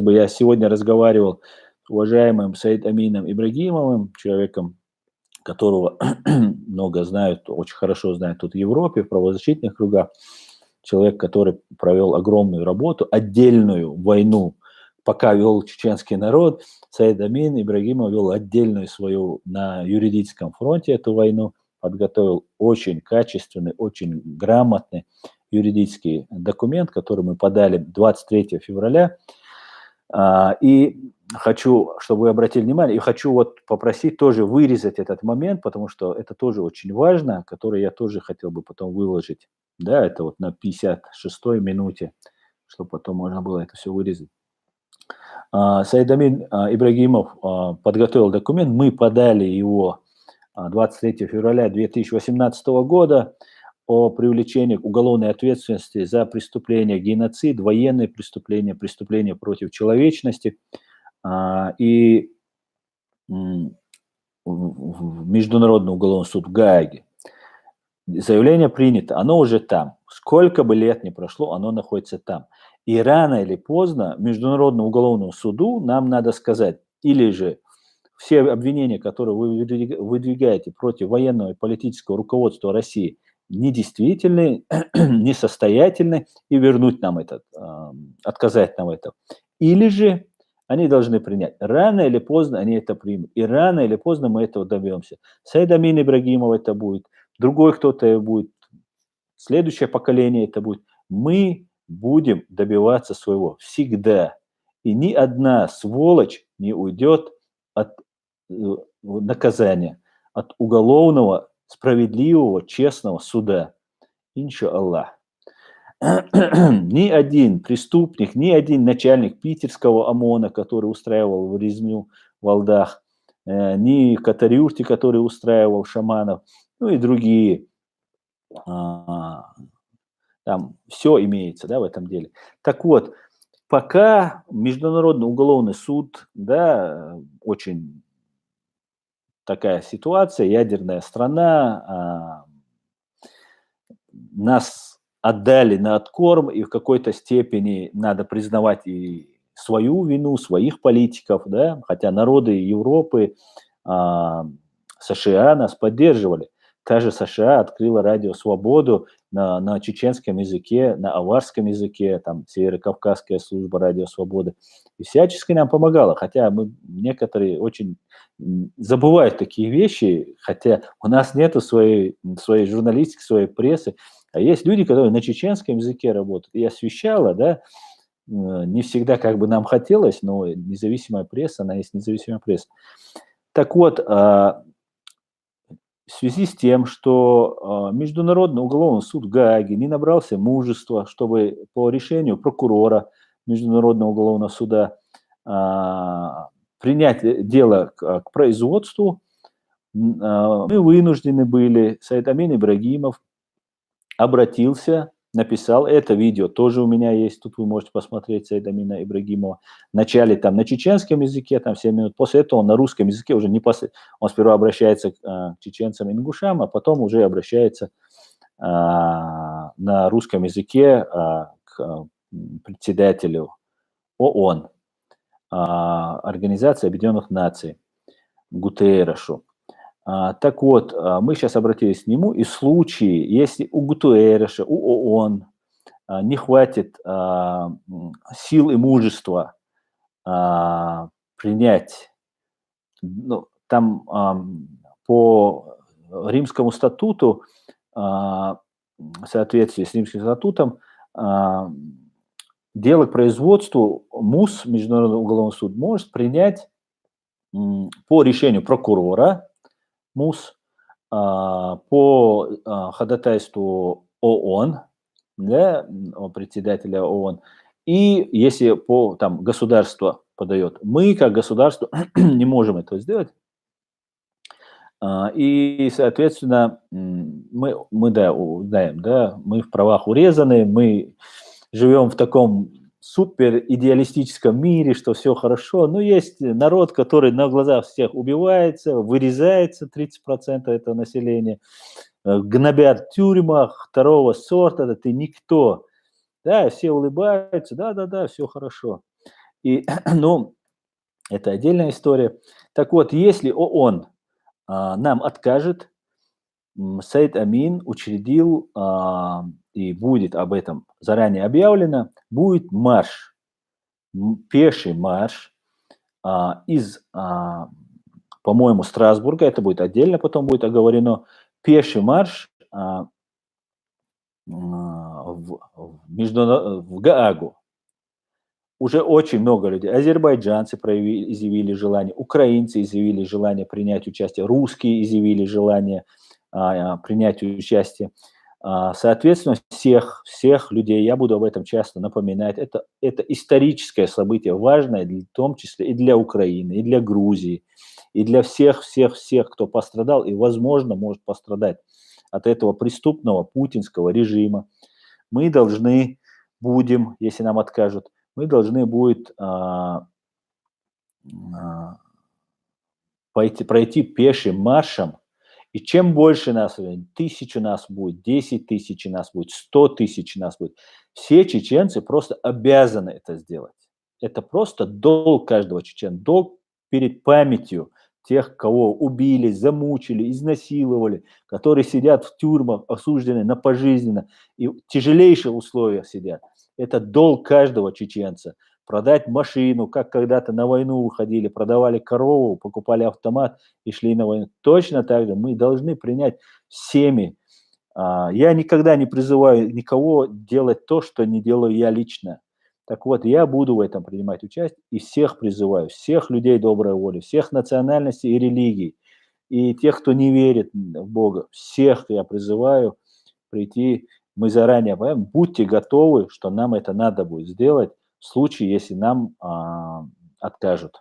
Я сегодня разговаривал с уважаемым Саид Амином Ибрагимовым, человеком, которого много знают, очень хорошо знают тут в Европе, в правозащитных кругах. Человек, который провел огромную работу, отдельную войну, пока вел чеченский народ. Саид Амин Ибрагимов вел отдельную свою на юридическом фронте эту войну, подготовил очень качественный, очень грамотный юридический документ, который мы подали 23 февраля. И хочу, чтобы вы обратили внимание, и хочу вот попросить тоже вырезать этот момент, потому что это тоже очень важно, который я тоже хотел бы потом выложить. Да, это вот на 56-й минуте, чтобы потом можно было это все вырезать. Саид Амин Ибрагимов подготовил документ, мы подали его 23 февраля 2018 года о привлечении к уголовной ответственности за преступление геноцид, военные преступления, преступления против человечности. И в Международный уголовный суд в Гааге. Заявление принято, оно уже там. Сколько бы лет ни прошло, оно находится там. И рано или поздно Международному уголовному суду нам надо сказать, или же все обвинения, которые вы выдвигаете против военного и политического руководства России, недействительны, несостоятельны, и вернуть нам это, отказать нам это. Или же они должны принять. Рано или поздно они это примут. И рано или поздно мы этого добьемся. Саид Амин Ибрагимов это будет, другой кто-то будет, следующее поколение это будет. Мы будем добиваться своего всегда. И ни одна сволочь не уйдет от наказания, от уголовного, справедливого, честного суда. Иншаллах. Ни один преступник, ни один начальник питерского ОМОНа, который устраивал резню в Алдах, ни Катарюрти, который устраивал шаманов, ну и другие. Там все имеется, да, в этом деле. Так вот, пока Международный уголовный суд, да, очень такая ситуация, ядерная страна, нас отдали на откорм, и в какой-то степени надо признавать и свою вину, своих политиков, да, хотя народы Европы, США нас поддерживали. Та же США открыла радио «Свободу» на чеченском языке, на аварском языке, там Северокавказская служба радио «Свободы». И всячески нам помогала, хотя мы некоторые очень забывают такие вещи, хотя у нас нету своей журналистики, своей прессы, а есть люди, которые на чеченском языке работают. И освещала, да, не всегда как бы нам хотелось, но независимая пресса, она есть независимая пресса. Так вот, в связи с тем, что Международный уголовный суд в Гааге не набрался мужества, чтобы по решению прокурора Международного уголовного суда принять дело к производству, мы вынуждены были, Саид Амин Ибрагимов обратился, написал, это видео тоже у меня есть, тут вы можете посмотреть Саида Амина Ибрагимова, вначале там на чеченском языке, там 7 минут, после этого он на русском языке уже не после, он сперва обращается к чеченцам и ингушам, а потом уже обращается на русском языке к председателю ООН, Организации Объединенных Наций, Гутеррешу. Так вот, мы сейчас обратились к нему, и в случае, если у Гутерреша, у ООН не хватит сил и мужества принять, ну, там по Римскому статуту, в соответствии с Римским статутом, дело к производству МУС, Международный уголовный суд, может принять по решению прокурора МУС, по ходатайству ООН, да, председателя ООН, и если по там государство подает, мы как государство не можем этого сделать, и, соответственно, мы да, знаем, да, мы в правах урезаны, мы живем в таком супер идеалистическом мире, что все хорошо, но есть народ, который на глазах всех убивается, вырезается 30% этого населения, гнобят в тюрьмах второго сорта, да ты никто, да, все улыбаются, да-да-да, все хорошо. И, ну, это отдельная история. Так вот, если ООН нам откажет, Саид Амин учредил, и будет об этом заранее объявлено, будет марш, пеший марш из, по-моему, Страсбурга, это будет отдельно потом будет оговорено, пеший марш в Гаагу. Уже очень много людей. Азербайджанцы изъявили желание, украинцы изъявили желание принять участие, русские изъявили желание принять участие. Соответственно, всех людей, я буду об этом часто напоминать, это историческое событие, важное в том числе и для Украины, и для Грузии, и для всех, кто пострадал и, возможно, может пострадать от этого преступного путинского режима. Мы должны будем, если нам откажут, мы должны будет пройти пешим маршем, и чем больше нас, 1000 нас будет, 10 тысяч нас будет, 100 тысяч нас будет, все чеченцы просто обязаны это сделать. Это просто долг каждого чеченца, долг перед памятью тех, кого убили, замучили, изнасиловали, которые сидят в тюрьмах, осуждены на пожизненно, и в тяжелейших условиях сидят. Это долг каждого чеченца. Продать машину, как когда-то на войну уходили, продавали корову, покупали автомат и шли на войну. Точно так же мы должны принять всеми. Я никогда не призываю никого делать то, что не делаю я лично. Так вот, я буду в этом принимать участие и всех призываю, всех людей доброй воли, всех национальностей и религий, и тех, кто не верит в Бога, всех я призываю прийти. Мы заранее понимаем, будьте готовы, что нам это надо будет сделать в случае, если нам откажут.